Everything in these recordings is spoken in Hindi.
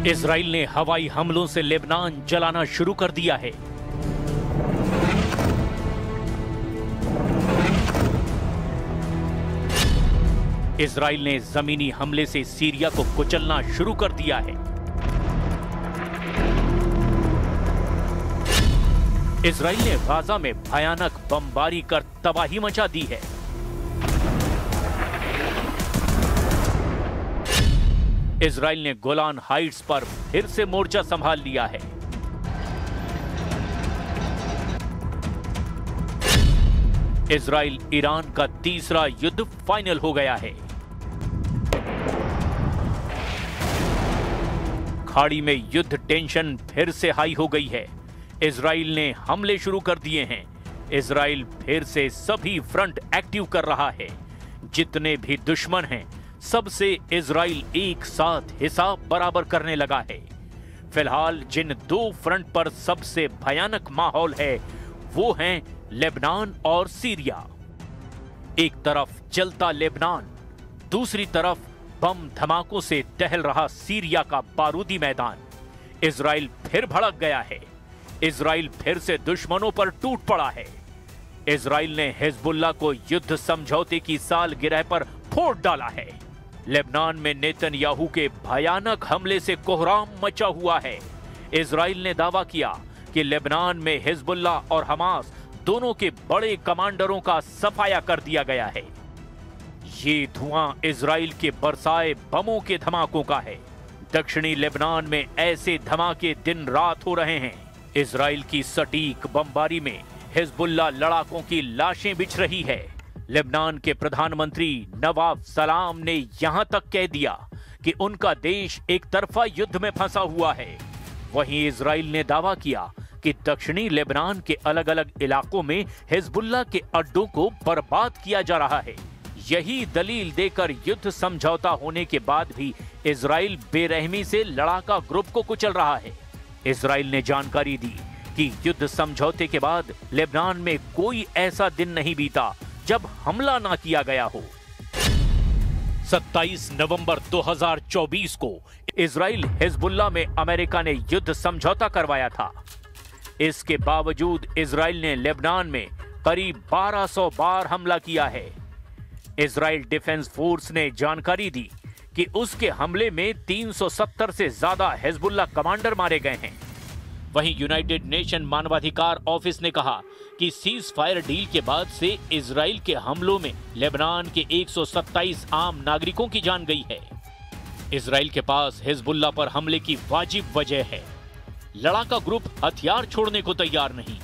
इजराइल ने हवाई हमलों से लेबनान जलाना शुरू कर दिया है। इजराइल ने जमीनी हमले से सीरिया को कुचलना शुरू कर दिया है। इजराइल ने गाजा में भयानक बमबारी कर तबाही मचा दी है। इजराइल ने गोलान हाइट्स पर फिर से मोर्चा संभाल लिया है। इजराइल ईरान का तीसरा युद्ध फाइनल हो गया है। खाड़ी में युद्ध टेंशन फिर से हाई हो गई है। इजराइल ने हमले शुरू कर दिए हैं। इजराइल फिर से सभी फ्रंट एक्टिव कर रहा है। जितने भी दुश्मन हैं सबसे इजराइल एक साथ हिसाब बराबर करने लगा है। फिलहाल जिन दो फ्रंट पर सबसे भयानक माहौल है वो हैं लेबनान और सीरिया। एक तरफ जलता लेबनान, दूसरी तरफ बम धमाकों से टहल रहा सीरिया का बारूदी मैदान। इजराइल फिर भड़क गया है। इजराइल फिर से दुश्मनों पर टूट पड़ा है। इजराइल ने हिजबुल्लाह को युद्ध समझौते की सालगिरह पर फोड़ डाला है। लेबनान में नेतन्याहू के भयानक हमले से कोहराम मचा हुआ है। इजराइल ने दावा किया कि लेबनान में हिजबुल्लाह और हमास दोनों के बड़े कमांडरों का सफाया कर दिया गया है। ये धुआं इजराइल के बरसाए बमों के धमाकों का है। दक्षिणी लेबनान में ऐसे धमाके दिन रात हो रहे हैं। इजराइल की सटीक बमबारी में हिजबुल्लाह लड़ाकों की लाशें बिछ रही है। लेबनान के प्रधानमंत्री नवाब सलाम ने यहां तक कह दिया कि उनका देश एक तरफा युद्ध में फंसा हुआ है। वहीं इजराइल ने दावा किया कि दक्षिणी लेबनान के अलग अलग इलाकों में हिजबुल्लाह के अड्डों को बर्बाद किया जा रहा है। यही दलील देकर युद्ध समझौता होने के बाद भी इजराइल बेरहमी से लड़ाका ग्रुप को कुचल रहा है। इजराइल ने जानकारी दी कि युद्ध समझौते के बाद लेबनान में कोई ऐसा दिन नहीं बीता जब हमला ना किया गया हो। 27 नवंबर 2024 को इजराइल हिजबुल्लाह में अमेरिका ने युद्ध समझौता करवाया था। इसके बावजूद इजराइल ने लेबनान में करीब 1200 बार हमला किया है। इजराइल डिफेंस फोर्स ने जानकारी दी कि उसके हमले में 370 से ज्यादा हिजबुल्लाह कमांडर मारे गए हैं। वहीं यूनाइटेड नेशन मानवाधिकार ऑफिस ने कहा कि सीज फायर डील के बाद से इजराइल के हमलों में लेबनान के 127 आम नागरिकों की जान गई है। इजराइल के पास हिजबुल्लाह पर हमले की वाजिब वजह है। लड़ाका ग्रुप हथियार छोड़ने को तैयार नहीं,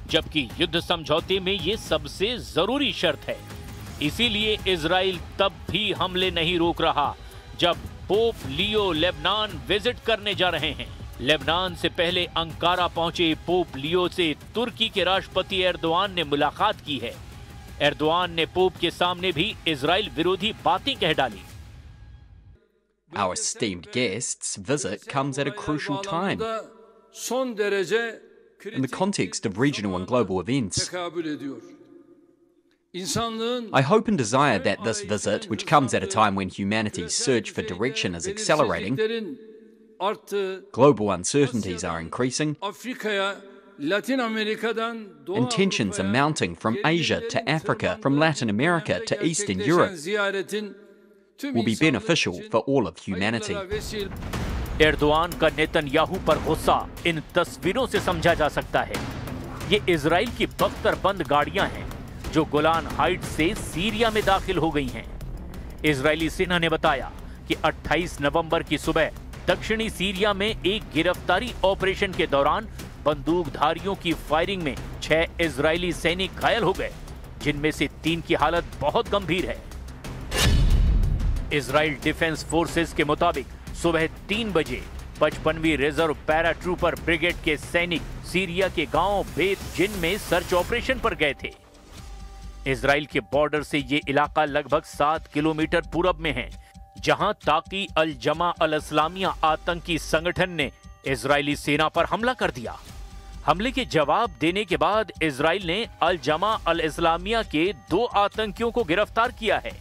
जबकि युद्ध समझौते में ये सबसे जरूरी शर्त है। इसीलिए इजराइल तब भी हमले नहीं रोक रहा जब पोप लियो लेबनान विजिट करने जा रहे हैं। लेबनान से पहले अंकारा पहुंचे पोप लियो से तुर्की के राष्ट्रपति एर्दोआन ने मुलाकात की है। एर्दोआन ने पोप के सामने भी इजराइल विरोधी बातें कह डाली। Our esteemed guest's visit comes at a crucial time in the context of regional and global events. I hope and desire that this visit, which comes at a time when humanity's search for direction is accelerating, global uncertainties are increasing, and tensions are mounting from Asia to Africa, from Latin America to Eastern Europe, will be beneficial for all of humanity. Erdogan का नेतन्याहू पर गुस्सा इन तस्वीरों से समझा जा सकता है। ये इजराइल की बख्तरबंद गाड़ियां हैं जो गोलान हाइट्स से सीरिया में दाखिल हो गई हैं। इजरायली सेना ने बताया कि 28 नवंबर की सुबह दक्षिणी सीरिया में एक गिरफ्तारी ऑपरेशन के दौरान बंदूकधारियों की फायरिंग में 6 इजरायली सैनिक घायल हो गए, जिनमें से 3 की हालत बहुत गंभीर है। इजराइल डिफेंस फोर्सेस के मुताबिक सुबह 3 बजे 55वीं रिजर्व पैराट्रूपर ब्रिगेड के सैनिक सीरिया के गांव बेत जिन में सर्च ऑपरेशन पर गए थे। इजराइल के बॉर्डर से ये इलाका लगभग 7 किलोमीटर पूरब में है, जहां ताकी अल जमा अल इस्लामिया आतंकी संगठन ने इजरायली सेना पर हमला कर दिया। हमले के जवाब देने के बाद इजराइल ने अल जमा अल इस्लामिया के 2 आतंकियों को गिरफ्तार किया है।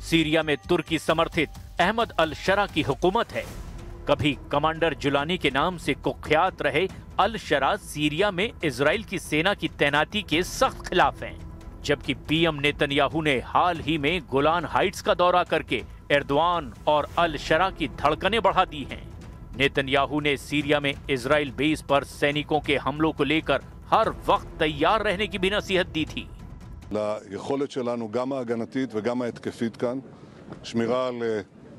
सीरिया में तुर्की समर्थित अहमद अल शरा की हुकूमत है। कभी कमांडर जुलानी के नाम से कुख्यात रहे अल शरा सीरिया में इजराइल की सेना की तैनाती के सख्त खिलाफ हैं, जबकि पीएम नेतन्याहू ने हाल ही में गोलान हाइट्स का दौरा करके एर्दोआन और अल शरा की धड़कनें बढ़ा दी हैं। नेतन्याहू ने सीरिया में इजराइल बेस पर सैनिकों के हमलों को लेकर हर वक्त तैयार रहने की भी नसीहत दी थी। ליכולת שלנו גם ההגנתית וגם ההתקפית כאן, שמירה על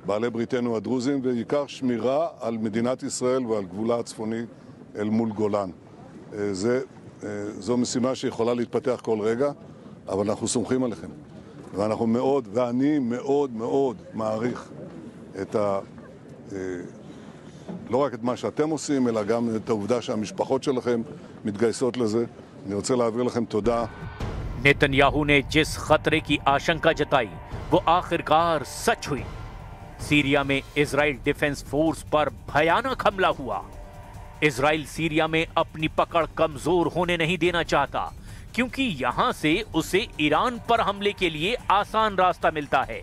בעלי בריתנו הדרוזים ובעיקר שמירה על מדינת ישראל ועל גבולה הצפוני אל מול גולן. זו משימה שיכולה להתפתח כל רגע, אבל אנחנו סומכים עליכם. ואנחנו מאוד, ואני מאוד מאוד מעריך את לא רק את מה שאתם עושים, אלא גם את העובדה שהמשפחות שלכם מתגייסות לזה. אני רוצה להעביר לכם תודה. नेतन्याहू ने जिस खतरे की आशंका जताई वो आखिरकार सच हुई। सीरिया में इजराइल डिफेंस फोर्स पर भयानक हमला हुआ। इजराइल सीरिया में अपनी पकड़ कमजोर होने नहीं देना चाहता, क्योंकि यहां से उसे ईरान पर हमले के लिए आसान रास्ता मिलता है।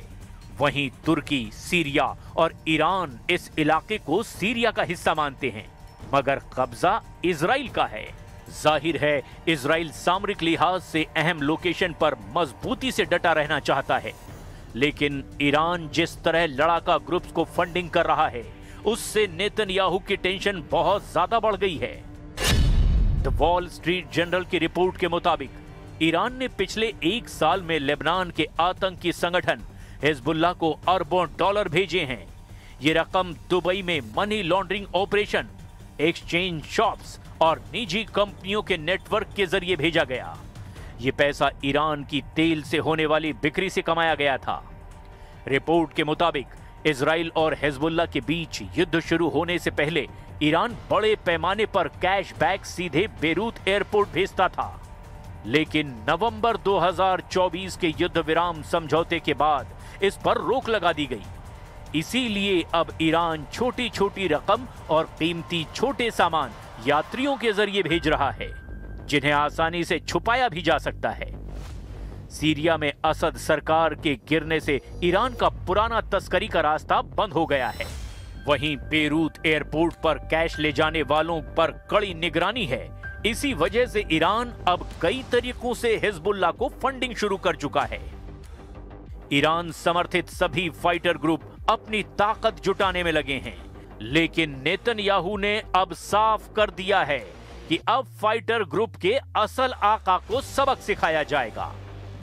वहीं तुर्की, सीरिया और ईरान इस इलाके को सीरिया का हिस्सा मानते हैं, मगर कब्जा इजराइल का है। जाहिर है इजराइल सामरिक लिहाज से अहम लोकेशन पर मजबूती से डटा रहना चाहता है, लेकिन ईरान जिस तरह लड़ाका ग्रुप्स को फंडिंग कर रहा है उससे नेतन्याहू की टेंशन बहुत ज्यादा बढ़ गई है। द वॉल स्ट्रीट जर्नल की रिपोर्ट के मुताबिक ईरान ने पिछले एक साल में लेबनान के आतंकी संगठन हिजबुल्लाह को अरबों डॉलर भेजे हैं। ये रकम दुबई में money laundering operation, exchange shops और निजी कंपनियों के नेटवर्क के जरिए भेजा गया। ये पैसा ईरान की तेल से होने वाली बिक्री से कमाया गया था। रिपोर्ट के मुताबिक इजराइल और हिजबुल्लाह के बीच युद्ध शुरू होने से पहले ईरान बड़े पैमाने पर कैश बैक सीधे बेरूत एयरपोर्ट भेजता था, लेकिन नवंबर 2024 के युद्ध विराम समझौते के बाद इस पर रोक लगा दी गई। इसीलिए अब ईरान छोटी छोटी रकम और कीमती छोटे सामान यात्रियों के जरिए भेज रहा है, जिन्हें आसानी से छुपाया भी जा सकता है। सीरिया में असद सरकार के गिरने से ईरान का पुराना तस्करी का रास्ता बंद हो गया है। वहीं बेरूत एयरपोर्ट पर कैश ले जाने वालों पर कड़ी निगरानी है। इसी वजह से ईरान अब कई तरीकों से हिजबुल्लाह को फंडिंग शुरू कर चुका है। ईरान समर्थित सभी फाइटर ग्रुप अपनी ताकत जुटाने में लगे हैं, लेकिन नेतन्याहू ने अब साफ कर दिया है कि अब फाइटर ग्रुप के असल आका को सबक सिखाया जाएगा।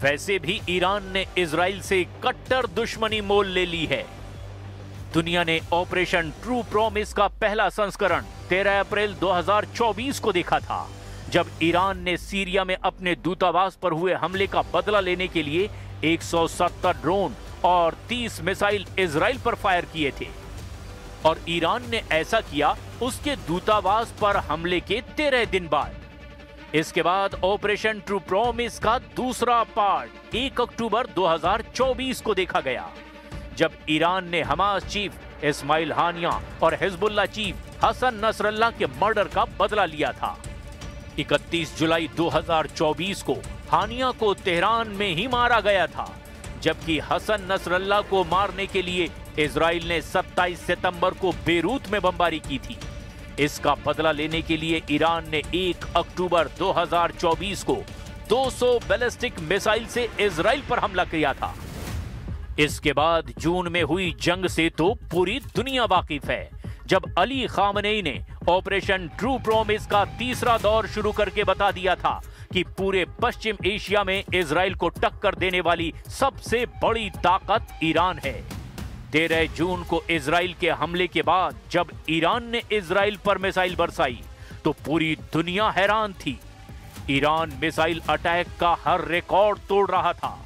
वैसे भी ईरान ने इजराइल से कट्टर दुश्मनी मोल ले ली है। दुनिया ने ऑपरेशन ट्रू प्रॉमिस का पहला संस्करण 13 अप्रैल 2024 को देखा था, जब ईरान ने सीरिया में अपने दूतावास पर हुए हमले का बदला लेने के लिए 170 ड्रोन और 30 मिसाइल इजराइल पर फायर किए थे। और ईरान ने ऐसा किया उसके दूतावास पर हमले के 13 दिन बाद। इसके बाद ऑपरेशन ट्रू प्रॉमिस का दूसरा पार्ट 1 अक्टूबर 2024 को देखा गया, जब ईरान ने हमास चीफ इस्माइल हानिया और हिजबुल्लाह चीफ हसन नसरल्लाह के मर्डर का बदला लिया था। 31 जुलाई 2024 को हानिया को तेहरान में ही मारा गया था, जबकि हसन नसरल्लाह को मारने के लिए इजराइल ने 27 सितंबर को बेरूत में बमबारी की थी। इसका बदला लेने के लिए ईरान ने 1 अक्टूबर 2024 को 200 बैलिस्टिक मिसाइल से इजराइल पर हमला किया था। इसके बाद जून में हुई जंग से तो पूरी दुनिया वाकिफ है, जब अली खामनेई ने ऑपरेशन ट्रू प्रॉमिस का तीसरा दौर शुरू करके बता दिया था कि पूरे पश्चिम एशिया में इजराइल को टक्कर देने वाली सबसे बड़ी ताकत ईरान है। 13 जून को इजराइल के हमले के बाद जब ईरान ने इजराइल पर मिसाइल बरसाई तो पूरी दुनिया हैरान थी। ईरान मिसाइल अटैक का हर रिकॉर्ड तोड़ रहा था।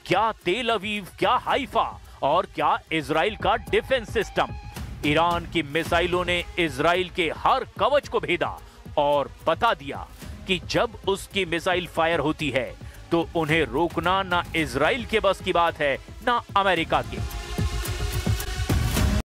क्या तेल अवीव, क्या हाइफा और क्या इजराइल का डिफेंस सिस्टम। ईरान की मिसाइलों ने इजराइल के हर कवच को भेदा और बता दिया कि जब उसकी मिसाइल फायर होती है तो उन्हें रोकना ना इजराइल के बस की बात है ना अमेरिका के।